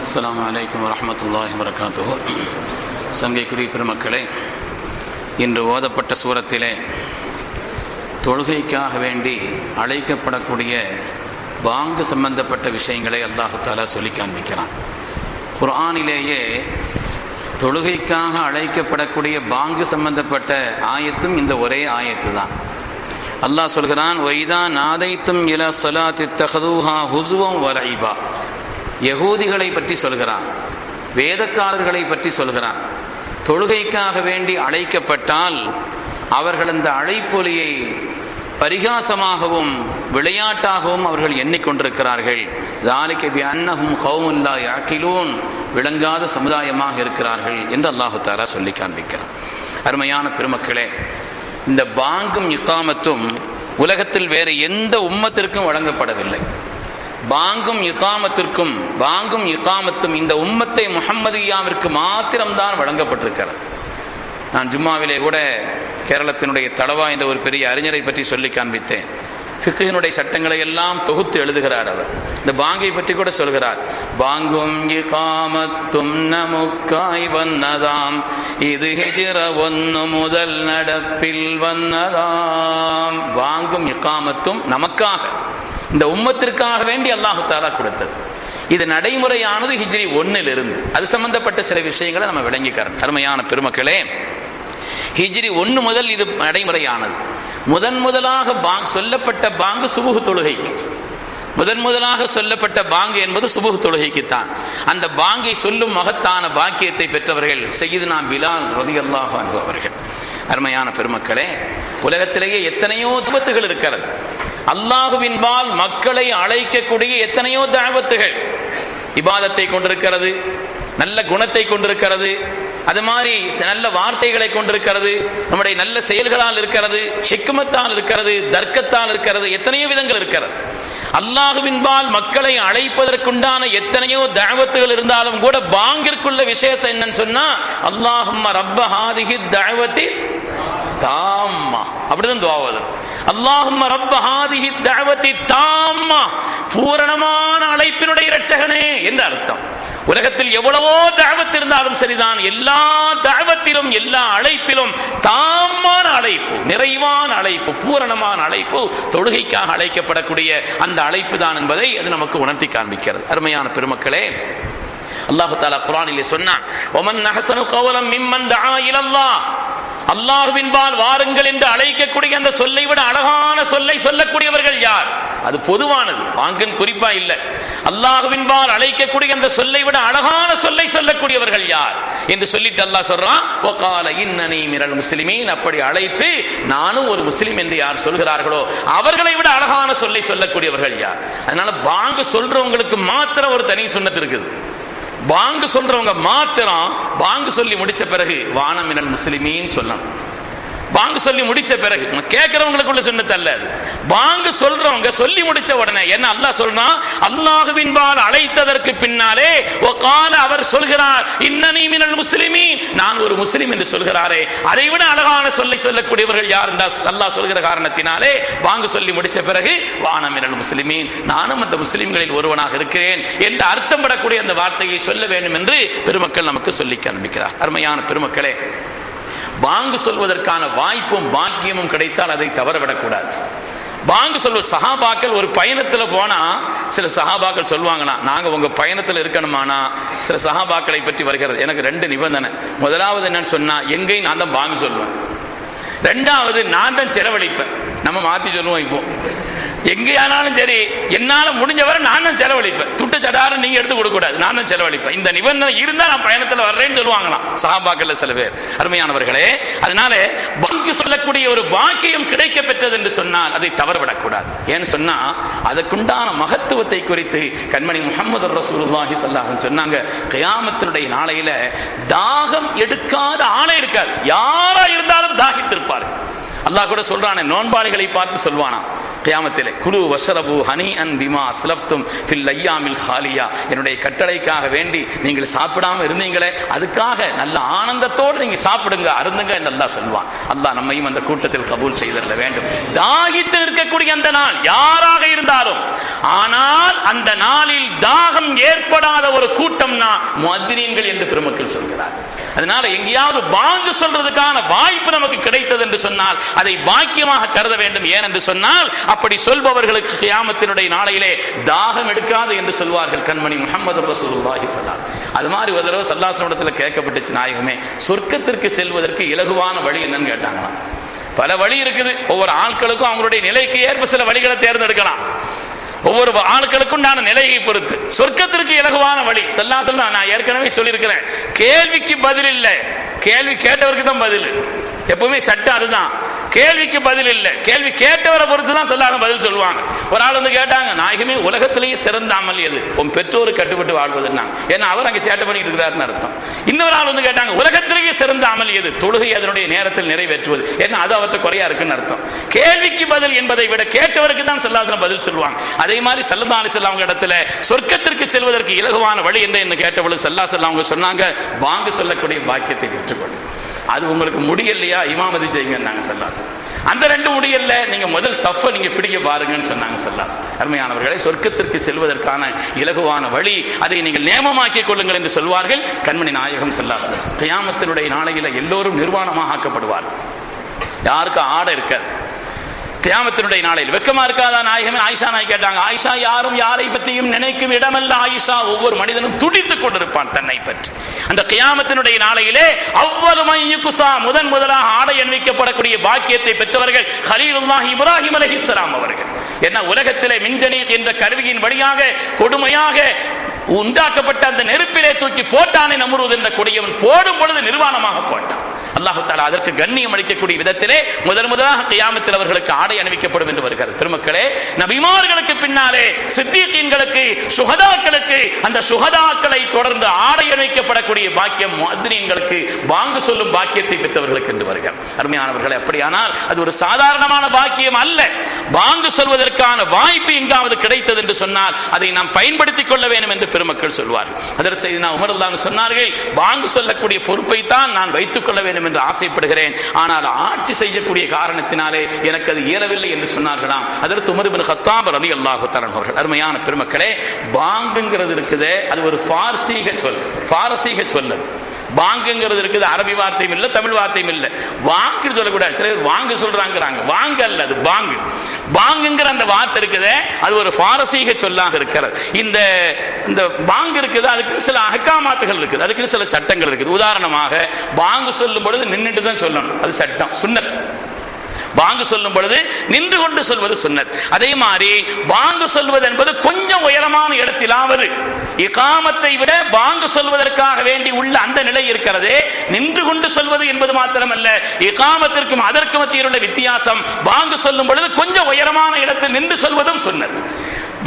அஸ்ஸலாமு அலைக்கும் வரஹ்மத்துல்லாஹி வபரகாத்துஹு. சங்கைக்குரிய பெருமக்களே, இன்று ஓதப்பட்ட சூரத்திலே தொழுகைக்காக வேண்டி அழைக்கப்படக்கூடிய பாங்கு சம்பந்தப்பட்ட விஷயங்களை அல்லாஹு தஆலா சொல்லி காண்பிக்கிறான். குர்ஆனிலேயே தொழுகைக்காக அழைக்கப்படக்கூடிய பாங்கு சம்பந்தப்பட்ட ஆயத்தும் இந்த ஒரே ஆயத்து தான். அல்லாஹ் சொல்கிறான், வைதா நாதைத்தும் இலா ஸலாத்தி தஹதுஹா ஹுஸுவன் வ லைபா. யகூதிகளை பற்றி சொல்கிறான், வேதக்காரர்களை பற்றி சொல்கிறான். தொழுகைக்காக வேண்டி அழைக்கப்பட்டால் அவர்கள் அந்த அழைப்பொலியை பரிகாசமாகவும் விளையாட்டாகவும் அவர்கள் எண்ணிக்கொண்டிருக்கிறார்கள். ذَلِكَ بِأَنَّهُمْ قَوْمٌ لَا يَعْقِلُونَ. விளங்காத சமுதாயமாக இருக்கிறார்கள் என்று அல்லாஹு தஆலா சொல்லி காண்பிக்கிறார். அருமையான பெருமக்களே, இந்த பாங்கும் இகாமத்தும் உலகத்தில் வேறு எந்த உம்மத்திற்கும் வழங்கப்படவில்லை. பாங்கும் இகாமத்தும் இந்த உம்மத்தை முஹம்மதியாவிற்கு மாத்திரம்தான் வழங்கப்பட்டிருக்கிறது. நான் ஜும்மாவிலே கூட கேரளத்தினுடைய தலவா என்ற ஒரு பெரிய அறிஞரை பற்றி சொல்லி காண்பித்தேன். ஃபிக்ஹினுடைய சட்டங்களை எல்லாம் தொகுத்து எழுதுகிறார் அவர். இந்த பாங்கை பற்றி கூட சொல்கிறார், பாங்கும் இகாமத்தும் நமக்காய் வந்ததாம், இது ஹிஜ்ர 1 முதல் நடப்பில் வந்ததாம். பாங்கும் இகாமத்தும் நமக்காக, இந்த உம்மத்திற்காக வேண்டி அல்லாஹு தஆலா கொடுத்தது. இது நடைமுறையானது ஹிஜ்ரி 1 இருந்து. அது சம்பந்தப்பட்ட சில விஷயங்களை நம்ம விளங்கிக்கிறோம். அருமையான பெருமக்களே, ஹிஜ்ரி 1 முதல் இது நடைமுறையானது. முதலாக சொல்லப்பட்ட பாங்கு சுபுஹ் தொழுகைக்கு, முதலாக சொல்லப்பட்ட பாங்கு என்பது சுபுஹ் தொழுகைக்குத்தான். அந்த பாங்கை சொல்லும் மகத்தான பாக்கியத்தை பெற்றவர்கள் சய்யிதுனா பிலால் ரலியல்லாஹு அன்ஹு அவர்கள். அருமையான பெருமக்களே, உலகத்திலேயே எத்தனையோ சுபத்துகள் இருக்கிறது. அல்லாஹுவின்பால் மக்களை அழைக்கக்கூடிய எத்தனையோ தஅவத்துகள் இபாதத்தை கொண்டிருக்கிறது, நல்ல குணத்தை கொண்டிருக்கிறது, அது மாதிரி நல்ல வார்த்தைகளை கொண்டிருக்கிறது, நம்முடைய நல்ல செயல்களால் இருக்கிறது, ஹிக்மத்தால் இருக்கிறது, தர்க்கத்தால் இருக்கிறது, எத்தனையோ விதங்கள் இருக்கிறது. அல்லாஹுவின்பால் மக்களை அழைப்பதற்குண்டான எத்தனையோ தஅவத்துகள் இருந்தாலும் கூட பாங்கிற்குள்ள விசேஷம் என்னன்னு சொன்னா, அல்லாஹும்ம ரப்ப ஹாதிஹி தஅவத்தி தாம்மா, அப்படிதான் துஆ ஓதும். அல்லாஹும்ம ரப்ப ஹாதிஹி தஅவத்தி தாம்மா, பூரணமான அழைப்பினுடைய இரட்சகனே என்று அர்த்தம். உலகத்தில் எவ்வளவோ தஅவத் இருந்தாலும் சரிதான், எல்லா தஅவத்திலும் எல்லா அழைப்பிலும் தாமான அழைப்பு, நிறைவான அழைப்பு, பூரணமான அழைப்பு தொழுகைக்காக அழைக்கப்படக்கூடிய அந்த அழைப்பு தான் என்பதை அது நமக்கு உணர்த்தி காண்பிக்கிறது. அருமையான பெருமக்களே, அல்லாஹ் தஆலா குர்ஆனிலே சொன்னான், வமன் அஹ்ஸனு கௌலன் மிம்மன் தஆ இலல்லாஹ். அல்லாஹ்வின்பால் வாருங்கள் என்று அழைக்கக்கூடிய அந்த சொல்லை விட அழகான சொல்லை சொல்லக்கூடியவர்கள் யார்? அது பொதுவானது, பாங்கன் குறிப்பா இல்ல. அல்லாஹ்வின்பால் அழைக்கக்கூடிய அந்த சொல்லை விட அழகான சொல்லை சொல்லக்கூடியவர்கள் யார் என்று சொல்லிட்டு அல்லாஹ் சொல்றான், வகால இன்னனி மினல் முஸ்லிமீன். அப்படி அழைத்து நானும் ஒரு முஸ்லிம் என்று யார் சொல்கிறார்களோ அவர்களை விட அழகான சொல்லை சொல்லக்கூடியவர்கள் யார்? அதனால பாங்கு சொல்றவங்களுக்கு மாத்திரம் ஒரு தனி சுன்னத் இருக்குது. பாங்கு சொல்றவங்க மாத்திரம் பாங்கு சொல்லி முடிச்ச பிறகு வான மினல் முஸ்லிமீன் சொல்லணும். பாங்கு சொல்லி முடிச்ச பிறகு கேட்கிறவங்களுக்குள்ள சுன்னத் அல்ல அது. பாங்கு சொல்றவங்க சொல்லி முடிச்ச உடனே என்ன அல்லாஹ் சொல்றான், அல்லாஹ்வின்பால் அழைத்ததற்கு பின்னாலே வகால அவர் சொல்கிறார், இன்னனி மினல் முஸ்லிமீன், நான் ஒரு முஸ்லிம் என்று சொல்கிறாரே, அதை விட அழகான சொல்லை சொல்லக்கூடியவர்கள் யார் என்று அல்லாஹ் சொல்கிற காரணத்தினாலே பாங்கு சொல்லி முடிச்ச பிறகு வான மினல் முஸ்லிமீன், நானும் அந்த முஸ்லிம்களில் ஒருவனாக இருக்கிறேன் என்று அர்த்தம் படக்கூடிய அந்த வார்த்தையை சொல்ல வேண்டும் என்று பெருமக்கள் நமக்கு சொல்லி காண்பிக்கிறார். அருமையான பெருமக்களே, பாங்கு சொல்வதற்கான வாய்ப்பும் பாக்கியமும் கிடைத்தால் அதை தவறவிடக்கூடாது. பாங்கு சொல்வது, சஹாபாக்கள் ஒரு பயணத்துல போனா சில சஹாபாக்கள் சொல்லுவாங்கன்னா, நாங்க உங்க பயணத்துல இருக்கணுமானா சில சஹாபாக்களை பற்றி வருகிறது. எனக்கு 2 நிபந்தனை. முதலாவது என்னன்னு சொன்னா, எங்கேயும் நான் தான் பாங்கு சொல்லுவேன். 2வது நான் தான் செலவழிப்பேன். நம்ம மாத்தி சொல்லுவோம், இப்போ எங்கேயானாலும் சரி என்னால முடிஞ்சவரை நான் தான் செலவழிப்பேன். துட்டு சடாரம் நீங்க எடுத்து கொடுக்க கூடாது, நான் தான் செலவழிப்பேன். இந்த நிபந்தனை இருந்தா நான் பயணத்துல வர்றேன்னு சொல்லுவாங்களாம் சஹாபாக்கள்ல சில பேர். அருமையானவர்களே, அதனால பாங்கு சொல்லக்கூடிய ஒரு பாக்கியம் கிடைக்க பெற்றது என்று சொன்னால் அதை தவறவிடக்கூடாது. ஏன்னு சொன்னா அதற்குண்டான மகத்துவத்தை குறித்து கண்மணி முஹம்மது ரசூலுல்லாஹி ஸல்லல்லாஹு அலைஹி சொன்னாங்க, கியாமத்தினுடைய நாளையில தாகம் எடுக்காத ஆளே இருக்காது. யாரா இருந்தாலும் தாகித்திருப்பார். அல்லாஹ் கூட சொல்றானே, நோன்பாளிகளை பார்த்து சொல்வானா கியாமத்திலே, குலு வஷ்ரபு ஹனீஅன் பிமா அஸ்லஃப்தும் ஃபில் அய்யாமில் ஹாலியா. என்னுடைய கட்டளைக்காக வேண்டி நீங்கள் சாப்பிடாம இருந்தீங்களே, அதுக்காக நல்ல ஆனந்தத்தோடு நீங்க சாப்பிடுங்க, அருந்துங்க என்று அல்லாஹ் சொல்வான். அல்லாஹ் நம்மையும் அந்த கூட்டத்தில் கபூல் செய்தல்ல வேண்டும். தாகித்து இருக்கக்கூடிய அந்த நாள் யாராக இருந்தாலும், ஆனால் அந்த நாளில் தாகம் ஏற்ப ஏற்படாத ஒரு கூட்டம்னா முஅத்தினீன்கள் என்று பெருமக்கள் சொல்கிறார். அதனால எங்கேயாவது பாங்கு சொல்றதுக்கான வாய்ப்பு நமக்கு கிடைத்தது என்று சொன்னால் அதை பாக்கியமாக கருத வேண்டும். ஏன் என்று சொன்னால் அப்படி சொல்பவர்களுக்கு கியாமத்தினுடைய நாளையிலே தாகம் எடுக்காது என்று சொல்வார்கள் கண்மணி முஹம்மது ரசூலுல்லாஹி ஸல்லல்லாஹு அலைஹி வஸல்லம். அது மாதிரி ஒரு தடவை ஸல்லல்லாஹு அலைஹி வஸல்லம் கேட்கப்பட்டுச்சு, நாயகமே சொர்க்கத்திற்கு செல்வதற்கு இலகுவான வழி என்னன்னு கேட்டாங்களாம். பல வழி இருக்குது, ஒவ்வொரு ஆட்களுக்கும் அவங்களுடைய நிலைக்கு ஏற்ப சில வழிகளை தேர்ந்தெடுக்கலாம். ஒவ்வொரு ஆட்களுக்கும் நான் நிலையை பொறுத்து சொர்க்கத்திற்கு இலகுவான வழி ஸல்லல்லாஹு அலைஹி வஸல்லம் நான் ஏற்கனவே சொல்லியிருக்கிறேன். கேள்விக்கு பதில் இல்லை, கேள்வி கேட்டவருக்கு தான் பதில். எப்பவுமே சட்டம் அதுதான், கேள்விக்கு பதில் இல்லை, கேள்வி கேட்டவரை பொறுத்து தான் ஸல்லல்லாஹு பதில் சொல்லுவாங்க. ஒரு ஆள் வந்து கேட்டாங்க, நாயகமே உலகத்திலேயே சிறந்த அமல் எது? உன் பெற்றோருக்கு கட்டுப்பட்டு வாழ்வதுன்னாங்க. ஏன்னா அவர் அங்கே சேட்டை பண்ணிட்டு இருக்கிறாருன்னு அர்த்தம். இன்னொரு ஆள் வந்து கேட்டாங்க, உலகத்திலேயே சிறந்த அமல் எது? தொழுகை அதனுடைய நேரத்தில் நிறைவேற்றுவது. ஏன்னா அது அவற்றை குறையா இருக்குன்னு அர்த்தம். கேள்விக்கு பதில் என்பதை விட கேட்டவருக்கு தான் ஸல்லல்லாஹு அலைஹி பதில் சொல்லுவாங்க. அதே மாதிரி ஸல்லல்லாஹு அலைஹி வஸல்லம் இடத்துல சொர்க்கத்திற்கு செல்வதற்கு இலகுவான வழி என்ன கேட்டவளுக்கு ஸல்லல்லாஹு அலைஹி வஸல்லம் சொன்னாங்க, வாங்க சொல்லக்கூடிய பாக்கியத்தை பெற்றுக்கொள்ளுங்க. அது உங்களுக்கு முடியலையா இமாமதி செய்யுங்கன்னாங்க ஸல்லல்லாஹு அலைஹி வஸல்லம். அந்த ரெண்டு முடியல, நீங்க முதல் சஃபை நீங்க பிடிக்க பாருங்கன்னு சொன்னாங்க ஸல்லல்லாஹு அலைஹி வஸல்லம். அருமையானவர்களே, சொர்க்கத்திற்கு செல்வதற்கான இலகுவான வழி அதை நீங்கள் நியமமாக்கிக் கொள்ளுங்கள் என்று சொல்வார்கள் கண்மணி நாயகம் ஸல்லல்லாஹு அலைஹி வஸல்லம். கியாமத்தினுடைய நாளையில எல்லோரும் நிர்வாணமாக ஆக்கப்படுவார்கள், யாருக்கும் ஆடை இருக்காது. கியாமத்தினுடைய நாளையில் வெக்கமா இருக்காதா நாயகமே? ஆயிஷா நாய் கேட்டாங்க. ஆயிஷா, யாரும் யாரை பற்றியும் நினைக்கும் இடமல்ல ஆயிஷா, ஒவ்வொரு மனிதனும் துடித்துக் கொண்டிருப்பான் தன்னை பற்றி. அந்த கியாமத்தினுடைய நாளையிலே அவ்வளவுக்குசா முதலாக ஆடை அணிவிக்கப்படக்கூடிய பாக்கியத்தை பெற்றவர்கள் கலீலுல்லாஹ் இப்ராஹிம் அலைஹிஸ்ஸலாம் அவர்கள். என்ன உலகத்திலே மின்ஜனி என்ற கருவியின் வழியாக கொடுமையாக உண்டாக்கப்பட்ட அந்த நெருப்பிலே தூக்கி போட்டானே நம்ரூத் என்ற கொடியவன், போடும் பொழுது நிர்வாணமாக போட்டான். அல்லாஹ் தஆலா அதற்கு கண்ணியம் அளிக்கக்கூடிய விதத்திலே முதலாக கியாமத்தில் அவர்களுக்கு ஆடை அணிவிக்கப்படும் என்று வருகிறது. பெருமக்களே, நபிமார்களுக்கு பின்னாலே சித்தீகீன்களுக்கு, சுஹதாக்களுக்கு, அந்த சுஹதாக்களை தொடர்ந்து ஆடை அணிவிக்கப்படக்கூடிய பாக்கியம் முஅத்தினீன்களுக்கு, பாங்கு சொல்லும் பாக்கியத்தை பெற்றவர்களுக்கு என்று வருகிறது. அருமையானவர்களே, அப்படியானால் அது ஒரு சாதாரணமான பாக்கியம் அல்ல. பாங்கு சொல்வதற்கான வாய்ப்பு எங்காவது கிடைத்தது என்று சொன்னால் அதை நாம் பயன்படுத்திக் கொள்ள வேண்டும் என்று பெருமக்கள் சொல்வார்கள். அதற்கு செய்தினா உமர் ரலியல்லாஹு சொன்னார்கள், பாங்கு சொல்லக்கூடிய பொறுப்பை தான் நான் வைத்துக் கொள்ள வேண்டும் என்று ஆசைப்படுகிறேன், ஆனால் ஆட்சி செய்யக்கூடிய காரணத்தினாலே எனக்கு அது இயலவில்லை என்று சொன்னார்களாம். அதற்கு உமர் இப்னு கத்தாப் ரலியல்லாஹு தஆலா அவர்கள். அருமையான பெருமக்களே, பாங்குங்கிறது இருக்குது, அது ஒரு பாரசீக சொல். பாரசீக சொல். பாங்குங்கிறது இருக்குது, அரபி வார்த்தையும் இல்லை, தமிழ் வார்த்தையும் இல்லை. வாங்கு சொல்லக்கூடாது, சில பேர் வாங்கு சொல்றாங்க. வாங்கு அல்ல, அது பாங்கு. பாங்குங்கிற அந்த வார்த்தை இருக்குது, அது ஒரு பாரசீக சொல்லாக இருக்கிறது. இந்த பாங்கு இருக்குது, அதுக்கு சில அஹ்காமாத்துகள் இருக்குது, அதுக்கு சில சட்டங்கள் இருக்குது. உதாரணமாக, பாங்கு சொல்லும் பொழுது நின்றுட்டு தான் சொல்லணும், அது சட்டம், சுன்னத். பாங்கு சொல்லும் பொழுது நின்று கொண்டு சொல்வது சுன்னத். அதே மாதிரி பாங்கு சொல்வது என்பது கொஞ்சம் உயரமான இடத்திலாவது, இகாமத்தை விட பாங்கு சொல்வதற்காக வேண்டி உள்ள அந்த நிலை இருக்கிறதே, நின்று கொண்டு சொல்வது என்பது மாத்திரமல்ல, இகாமத்திற்கும் அதற்கு மத்தியில் உள்ள வித்தியாசம். பாங்கு சொல்லும் பொழுது கொஞ்சம் உயரமான இடத்தில் நின்று சொல்வதும் சுன்னத்,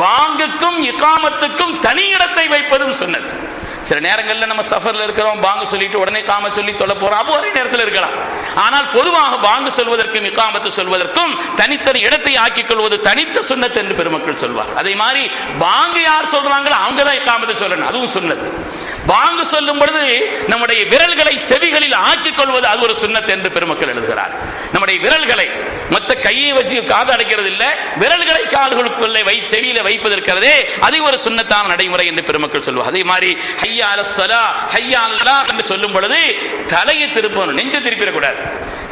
பாங்குக்கும் இகாமத்துக்கும் தனி இடத்தை வைப்பதும் சுன்னத். சில நேரங்களில் நம்ம சஃபர்ல இருக்கிறோம், பாங்கு சொல்லிட்டு உடனே காம சொல்லி தொலை போறோம், அப்போ ஒரே நேரத்தில் இருக்கலாம். ஆனால் பொதுவாக பாங்கு சொல்வதற்கும் இகாமத்து சொல்வதற்கும் தனித்தனி இடத்தை ஆக்கிக் கொள்வது தனித்த சுன்னத் என்று பெருமக்கள் சொல்வார்கள். அதே மாதிரி பாங்கு யார் சொல்றாங்களோ அவங்க தான் இகாமத்தை சொல்லணும், அதுவும் சுன்னத். பாங்கு சொல்லும் பொழுது நம்முடைய விரல்களை செவிகளில் ஆக்கிக் கொள்வது அது ஒரு சுன்னத் என்று பெருமக்கள் எழுதுகிறார். நம்முடைய விரல்களை மொத்த கையை வச்சு காது அடைக்கிறது இல்லை, விரல்களை காதுகளுக்குள்ளே செவியில வைப்பதற்கிறதே அது ஒரு சுன்னத்தான நடைமுறை என்று பெருமக்கள் சொல்வார். அதே மாதிரி ஹய்யா அலஸ் ஸலா, ஹய்யா அலல் ஃபலாஹ் என்று சொல்லும் பொழுது தலையை திருப்பணும், நெஞ்சை திருப்பிடக்கூடாது.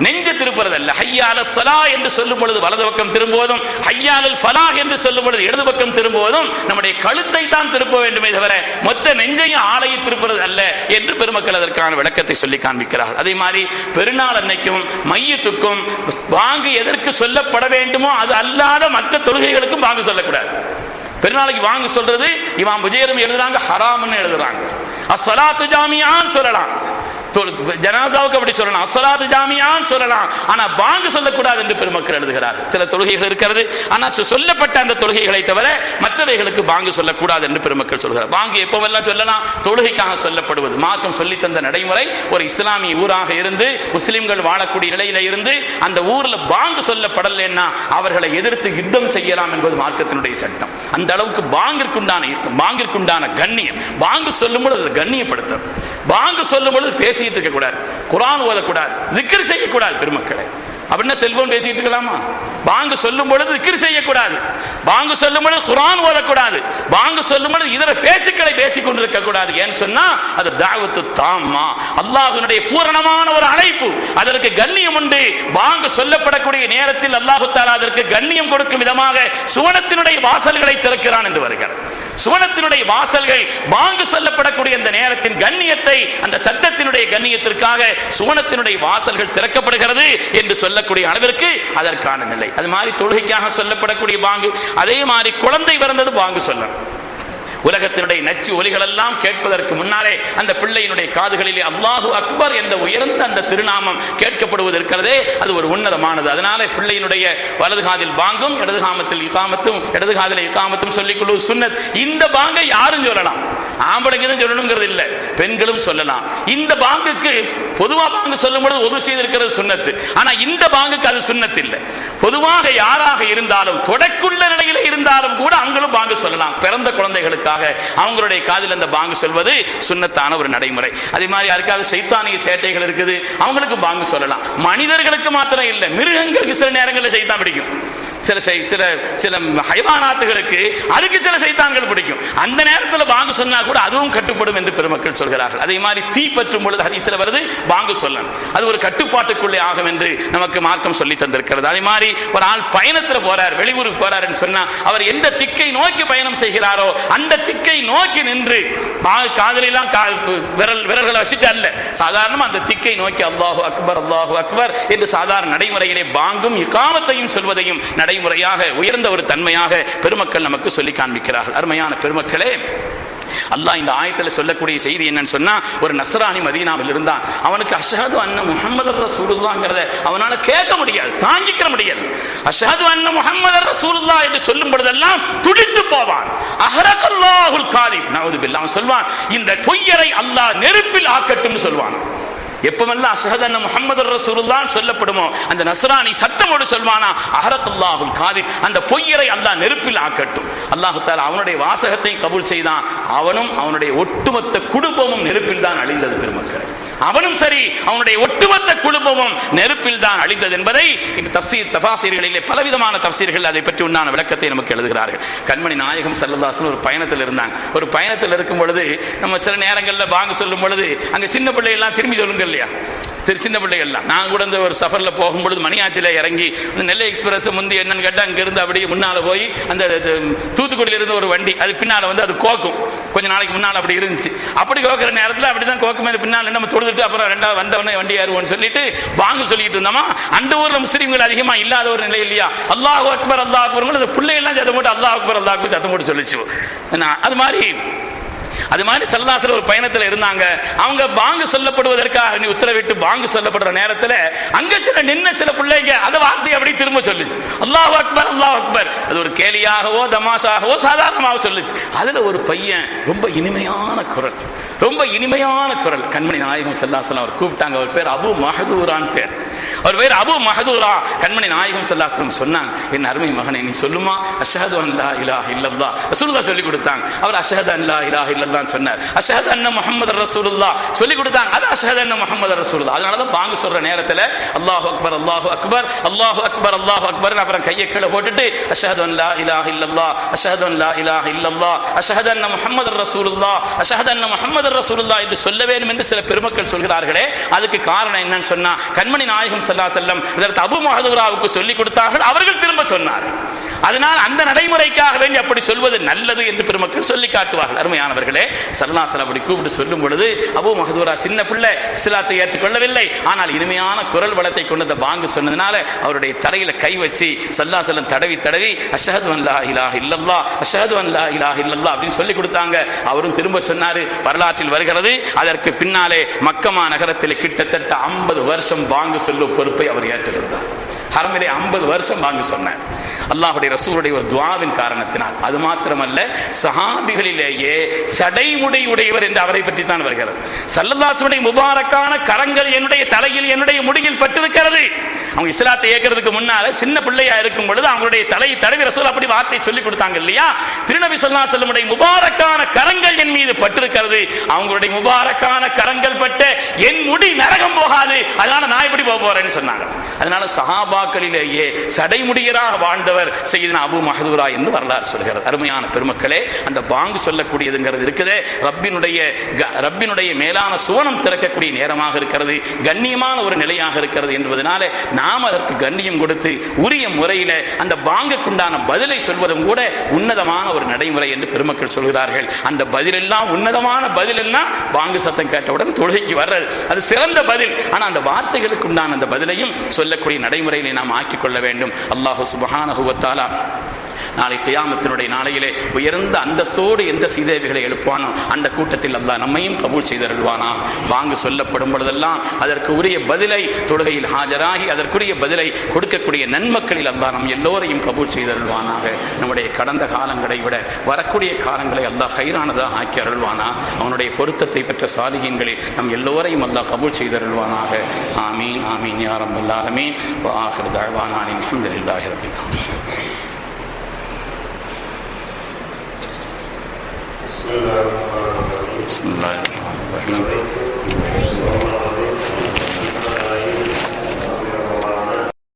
நெஞ்சை திருப்புறது அல்ல. ஹய்யா அலஸ் ஸலா என்று சொல்லும் பொழுது வலது பக்கம் திரும்புவதும், ஹய்யா அலல் ஃபலாஹ் என்று சொல்லும் பொழுது இடது பக்கம் திரும்புவதும் நம்முடைய கழுத்தை தான் திருப்ப வேண்டுமே தவிர மொத்த நெஞ்சையும் ஆளையை திருப்புறது அல்ல என்று பெருமக்கள் அதற்கான விளக்கத்தை சொல்லி காண்பிக்கிறார்கள். அதே மாதிரி பெருநாள் அன்னைக்கும் மையத்துக்கும் பாங்கு எதற்கு சொல்லப்பட வேண்டுமோ அது அல்லாத மற்ற தொழுகைகளுக்கும் பாங்கு சொல்லக்கூடாது. பெருநாளைக்கு வாங்க சொல்றது இமாம் புஜைரும் எழுதுறாங்க, ஹராம்னு எழுதுறாங்க. அஸ்ஸலாத்து ஜாமியான்னு சொல்லலாம், ஜனாசாவுக்கு அப்படி சொல்லலாம், அஸ்ஸலாத்து ஜாமியான்னு சொல்லலாம், ஆனா பாங்கு சொல்லக்கூடாது என்று பெருமக்கள் எழுதுகிறார். சில தொழுகைகள் இருக்கிறது, ஆனா சொல்லப்பட்ட அந்த தொழுகைகளை தவிர மற்றவைகளுக்கு பாங்கு சொல்லக்கூடாது என்று பெருமக்கள் சொல்கிறார். பாங்கு எப்பவெல்லாம் சொல்லலாம்? தொழுகைக்காக சொல்லப்படுவது. மார்க்கம் சொல்லி தந்த நடைமுறை. ஒரு இஸ்லாமிய ஊராக இருந்து முஸ்லிம்கள் வாழக்கூடிய நிலையில இருந்து அந்த ஊர்ல பாங்கு சொல்லப்படலைன்னா அவர்களை எதிர்த்து யுத்தம் செய்யலாம் என்பது மார்க்கத்தினுடைய சட்டம். அந்த அளவுக்கு பாங்கிற்குண்டான கண்ணியம். பாங்கு சொல்லும் பொழுது கண்ணியப்படுத்தும். பாங்கு சொல்லும் பொழுது பேசிட்டு இருக்க கூடாது, குர்ஆன் ஓதக்கூடாது, திக்ர் செய்யக்கூடாது. பெருமக்களே, அப்படின்னா செல்போன் பேசிட்டு இருக்கலாமா? பாங்கு சொல்லும் பொழுது திக்ர் செய்யக்கூடாது, பாங்கு சொல்லும் பொழுது குர்ஆன் ஓதக்கூடாது, பாங்கு சொல்லும் பொழுது இதர பேச்சுக்களை பேசிக் கொண்டிருக்க கூடாது. ஏன்னு சொன்னா அது தாவத்து தாம்மா, அல்லாஹ்வுடைய பூரணமான ஒரு அழைப்பு. அதற்கு கண்ணியம் உண்டு. பாங்கு சொல்லப்படக்கூடிய நேரத்தில் அல்லாஹ் தஆலா அதற்கு கண்ணியம் கொடுக்கும் விதமாக சுவனத்தினுடைய வாசல்களை திறக்கிறான் என்று வருகிறது. சுவனத்தினுடைய வாசல்கள் பாங்கு சொல்லப்படக்கூடிய அந்த நேரத்தின் கண்ணியத்தை, அந்த சத்தத்தினுடைய கண்ணியத்திற்காக சுவனத்தினுடைய வாசல்கள் திறக்கப்படுகிறது என்று சொல்லக்கூடிய அளவிற்கு அதற்கான நிலை. அது மாதிரி தொழுகைக்காக சொல்லப்படக்கூடிய பாங்கு, அதே மாதிரி குழந்தை பிறந்தது பாங்கு சொல்லணும். உலகத்தினுடைய நச்சு ஒலிகள் எல்லாம் கேட்பதற்கு முன்னாலே அந்த பிள்ளையினுடைய காதுகளிலே அல்லாஹு அக்பர் என்ற உயர்ந்த அந்த திருநாமம் கேட்கப்படுவது இருக்கிறதே, அது ஒரு உன்னதமானது. அதனால பிள்ளையினுடைய வலது காதில் பாங்கும் இடது காமத்தில் இகாமத்தும், இடது காதில் இகாமத்தும் சொல்லிக் கொள்வது சுன்னத். இந்த பாங்கை யாரும் சொல்லலாம், ஆம்பளைங்க தான் சொல்லணுங்கிறது இல்லை, பெண்களும் சொல்லலாம். இந்த பாங்குக்கு பொதுவா பாங்கு சொல்லும் பொழுது ஒது செய்திருக்கிறது சுன்னத்து. ஆனா இந்த பாங்குக்கு அது சுன்னத் இல்லை. பொதுவாக யாராக இருந்தாலும் தொடக்குள்ள நிலையில இருந்தாலும் கூட அங்களும் பாங்கு சொல்லலாம். பிறந்த குழந்தைகளுக்கு அவங்களுடைய காதில் அந்த பாங்கு சொல்வது சுன்னத்தான ஒரு நடைமுறை. அதே மாதிரி யாருக்காவது சைத்தானிய சேட்டைகள் இருக்குது, அவங்களுக்கு பாங்கு சொல்லலாம். மனிதர்களுக்கு மாத்திரம் இல்லை, மிருகங்களுக்கு சில நேரங்களில் சைத்தான் பிடிக்கும். சில ஹைவானாத்துகளுக்கு அதுக்கு சில சைத்தான்கள் பிடிக்கும். அந்த நேரத்தில் பாங்கு சொன்னா கூட அதுவும் கட்டுப்படும் என்று பெருமக்கள் சொல்கிறார்கள். அதே மாதிரி தீ பற்றும் பொழுது ஹதீஸ்ல வருது பாங்கு சொல்லணும், அது ஒரு கட்டுப்பாட்டுக்குள்ளே ஆகும் என்று நமக்கு மார்க்கம் சொல்லி தந்திருக்கிறது. அதே மாதிரி ஒரு ஆள் பயணத்தில் போறார், வெளியூருக்கு போறார் சொன்னா அவர் எந்த திக்கை நோக்கி பயணம் செய்கிறாரோ அந்த திக்கை நோக்கி நின்று காதலெல்லாம் விரல்களை வச்சுட்டு அல்ல, சாதாரணமா அந்த திக்கை நோக்கி அல்லாஹு அக்பர் அல்லாஹு அக்பர் என்று சாதாரண நடைமுறையிலே பாங்கும் இகாமத்தையும் சொல்வதையும் நடைமுறையாக உயர்ந்த ஒரு தன்மையாக பெருமக்கள் நமக்கு சொல்லி காண்பிக்கிறார்கள். அருமையான பெருமக்களே, அல்லாஹ் இந்த ஆயத்தில் சொல்லக்கூடிய செய்தி என்னன்னு சொன்னா, ஒரு நஸ்ரானி மதீனாவில் இருந்தான். அவனுக்கு அஷ்ஹது அன்ன முஹம்மது ரசூலுல்லாஹ்ங்கறத அவனால கேட்க முடியாது, தாங்கிக்க முடியாது. அஷ்ஹது அன்ன முஹம்மது ரசூலுல்லாஹ் என்று சொல்லும் பொழுதெல்லாம் துடித்து போவான். அஹ்ரகல்லாஹுல் காதிப், நஊது பில்லாஹ். அவன் சொல்வான், இந்த பொய்யரை அல்லாஹ் நெருப்பில் ஆக்கட்டும்னு சொல்வான். எப்பமெல்லாம் அஷ்ஹது அன்ன முஹம்மது ரசூலுல்லாஹ் சொல்லப்படுமோ அந்த நஸ்ரானி சத்தமோடு சொல்வானா, அஹ்ரகல்லாஹுல் காதிப், அந்த பொய்யரை அல்லாஹ் நெருப்பில் ஆக்கட்டும். அல்லாஹ் தஆலா அவனுடைய வாசகத்தை கபூல் செய்தான். அவனும் அவனுடைய ஒட்டுமொத்த குடும்பமும் நெருப்பில் தான் அழிந்தது. பெருமக்களே, அவனும் சரி அவனுடைய ஒட்டுமொத்த குடும்பமும் நெருப்பில் தான் அழிந்தது என்பதை தஃபாசீர்களிலே பலவிதமான தஃசீர்கள் அதை பற்றி உண்டான விளக்கத்தை நமக்கு எழுதுகிறார்கள். கண்மணி நாயகம் ஸல்லல்லாஹு அலைஹி வஸல்லம் ஒரு பயணத்தில் இருந்தாங்க. ஒரு பயணத்தில் இருக்கும் பொழுது நம்ம சில நேரங்களில் பாங்கு சொல்லும் பொழுது அங்கே சின்ன பிள்ளை எல்லாம் திரும்பி சொல்லுங்க இல்லையா, சின்ன பிள்ளைகள்லாம். நாங்கள் கூட இந்த ஒரு சஃபரில் போகும்பொழுது மணியாச்சியில் இறங்கி நெல்லை எக்ஸ்பிரஸ் முந்தி என்னன்னு கேட்டால் அங்கிருந்து அப்படியே முன்னால் போய் அந்த தூத்துக்குடியில் இருந்த ஒரு வண்டி அது பின்னால் வந்து அது கோக்கும். கொஞ்ச நாளைக்கு முன்னால் அப்படி இருந்துச்சு. அப்படி கோக்குற நேரத்தில் அப்படி தான் கோக்கு மேலே பின்னால் நம்ம தொழுதுட்டு அப்புறம் ரெண்டாவது வந்தவனே வண்டி ஏறுவோம்னு சொல்லிட்டு பாங்கு சொல்லிட்டு இருந்தோமா. அந்த ஊரில் முஸ்லீம்கள் அதிகமாக இல்லாத ஒரு நிலை இல்லையா, அல்லாஹு அக்பர் அல்லாஹ் அக்பர், அந்த பிள்ளைகள்லாம் சத்தம் போட்டு அல்லாஹ் அக்பர் அல்லாஹ் அக்பர் சத்தம் போட்டு சொல்லிச்சு. அது மாதிரி ஸல்லல்லாஹு அலைஹி வஸல்லம் ஒரு பயணத்தில் இருந்தாங்க. அவங்க பாங்கு சொல்லப்படுவதற்காக உத்தரவிட்டு பாங்கு சொல்லப்படுற நேரத்தில் அங்க சில பிள்ளைங்க அந்த வார்த்தையை அப்படி திரும்ப சொல்லுச்சு, அல்லாஹ் அக்பர் அல்லாஹ் அக்பர். அது ஒரு கேலியாகவோ தமாஷாகவோ சாதாரணமாக சொல்லுச்சு. அதுல ஒரு பையன் ரொம்ப இனிமையான குரல், ரொம்ப இனிமையான குரல். கண்மணி நாயகம் ஸல்லல்லாஹு அலைஹி வஸல்லம் அவர் கூப்பிட்டாங்க. அவர் பேர் அபு மஹதூரான் பேர். அவர் பேர் அபு மஹதூரா. கண்மணி நாயகம் ஸல்லல்லாஹு அலைஹி வஸல்லம் சொன்னாங்க, என் அருமை மகனே நீ சொல்லுமா அஷ்ஹது அன் லா இலாஹ இல்லல்லாஹ். ரசூலுல்லாஹ் சொல்லி கொடுத்தாங்க. அவர் அஷ்ஹது அன் லா இலாஹ இல்லல்லாஹ் சொன்னார். அஷ்ஹது அன்ன முஹம்மது ரசூலுல்லாஹ் சொல்லி கொடுத்தாங்க. அது அஷ்ஹது அன்ன முஹம்மது ரசூலுல்லாஹ். அதனால தான் பாங்கு சொல்ற நேரத்தில் அல்லாஹு அக்பர் அல்லாஹு அக்பர் அல்லாஹு அக்பர் அல்லாஹு அக்பர் அப்புறம் கையை கீழே போட்டுட்டு அஷ்ஹது அன் லா இலாஹ இல்லல்லாஹ் அஷ்ஹது அன் லா இலாஹ இல்லல்லாஹ் அஷ்ஹது அன்ன முஹம்மது ரசூலுல்லாஹ் அஷ்ஹது அன்ன முஹம்மது ரசூலுல்லாஹ் என்று சொல்ல வேண்டும் என்று சில பெருமக்கள் சொல்கிறார்களே, அதுக்கு காரணம் என்னன்னு சொன்னா கண்மணி நாயகம் ஸல்லல்லாஹு அலைஹி வஸல்லம் இதற்கு அபு மஹதூராவுக்கு சொல்லி கொடுத்தார்கள். அவர்கள் திரும்ப சொன்னார்கள். அதனால் அந்த நடைமுறைக்காக வேண்டி அப்படி சொல்வது நல்லது என்று பெருமக்கள் சொல்லி காட்டுவார்கள். அருமையானவர்களே, ஸல்லல்லாஹு அலைஹி வஸல்லம் அப்படி கூப்பிட்டு சொல்லும் பொழுது அபூ மஹதூரா சின்ன பிள்ளை, இஸ்லாத்தை ஏற்றுக்கொள்ளவில்லை. ஆனால் இனிமையான குரல் வளத்தை கொண்ட பாங்கு சொன்னதுனால அவருடைய தலையில கை வச்சு ஸல்லல்லாஹு அலைஹி வஸல்லம் தடவி தடவி அஷ்ஹது அன் லா இலாஹ இல்லல்லாஹ் அஷ்ஹது அன் லா இலாஹ இல்லல்லாஹ் அப்படின்னு சொல்லி கொடுத்தாங்க. அவரும் திரும்ப சொன்னாரு. வரலாற்றில் வருகிறது, அதற்கு பின்னாலே மக்கமா நகரத்தில் கிட்டத்தட்ட 50 வருஷம் பாங்கு சொல்லும் பொறுப்பை அவர் ஏற்றிருந்தார். ஹரமிலே 50 வருஷம் பாங்கு சொன்னார். அல்லாஹ்வுடைய ரசூலுடைய ஒரு துஆவின் காரணத்தினால். அது மாத்திரமல்ல, சஹாபிகளிலேயே சடைமுடி உடையவர் என்று அவரை பற்றி தான் வருகிறது. ஸல்லல்லாஹு அலைஹி வஸல்லம் முபாரக்கான கரங்கள் என்னுடைய தலையில் என்னுடைய முடியில் பட்டிருக்கிறது. அவங்க இஸ்லாத்தை ஏற்கிறதுக்கு முன்னால சின்ன பிள்ளையா இருக்கும் பொழுது அவங்களுடைய தலையை தடவி ரசூல் அப்படி வார்த்தை சொல்லி கொடுத்தாங்க இல்லையா. திருநபி ஸல்லல்லாஹு அலைஹி வஸல்லம் முபாரக்கான கரங்கள் என் மீது பட்டிருக்கிறது. அவங்களுடைய முபாரக்கான கரங்கள் பட்ட என் முடி நரகம் போகாது, அதனால நான் எப்படி போக போறேன்னு சொன்னாங்க. அதனால சஹாபாக்களிலேயே சடைமுடியராக வாழ்ந்தவர் சையதுனா அபூ மஹ்தூரா என்று வரலாறு சொல்கிறது. அருமையான பெருமக்களே, அந்த பாங்கு சொல்லக்கூடியதுங்கிறது இருக்குதே, ரப்பினுடைய மேலான சுவனம் திறக்கக்கூடிய நேரமாக இருக்கிறது, கண்ணியமான ஒரு நிலையாக இருக்கிறது என்பதனால நாம் அதற்கு கண்ணியம் கொடுத்து உரிய முறையில அந்த பாங்குக்குண்டான பதிலை சொல்வதும் கூட உன்னதமான ஒரு நடைமுறை என்று பெருமக்கள் சொல்கிறார்கள். அந்த பதிலெல்லாம் உன்னதமான பதில் எல்லாம் பாங்கு சத்தம் கேட்டவுடன் தொழுகைக்கு வர்றது, அது சிறந்த பதில். ஆனா அந்த வார்த்தைகளுக்கு உண்டான அந்த பதிலையும் சொல்லக்கூடிய நடைமுறையிலே நாம் ஆக்கிக் கொள்ள வேண்டும். அல்லாஹ் சுப்ஹானஹு வ தஆலா நாளை கியாமத்தினுடைய நாளையிலே உயர்ந்த அந்தஸ்தோடு எந்த சீதேவிகளை எழுப்புவானோ அந்த கூட்டத்தில் அல்லாஹ் நம்மையும் கபூல் செய்தருள்வானா. வாங்கு சொல்லப்படும் பொழுதெல்லாம் அதற்கு உரிய பதிலை தொழுகையில் ஆஜராகி அதற்குரிய பதிலை கொடுக்கக்கூடிய நன்மக்களில் அல்லாஹ் நம் எல்லோரையும் கபூல் செய்தருள்வானாக. நம்முடைய கடந்த காலங்களை விட வரக்கூடிய காலங்களை அல்லாஹ் ஹைரானதாக ஆக்கி அருள்வானா. அவனுடைய பொருத்தத்தை பெற்ற சாலிஹீன்களில் நம் எல்லோரையும் அல்லாஹ் கபூல் செய்தருள்வானாக. ஆமீன் ஆமீன் யா ரப்பல் ஆலமீன். வ ஆகிரு தஅவானா அல்ஹம்துலில்லாஹி ரப்பில் ஆலமீன். بسم الله الرحمن الرحيم.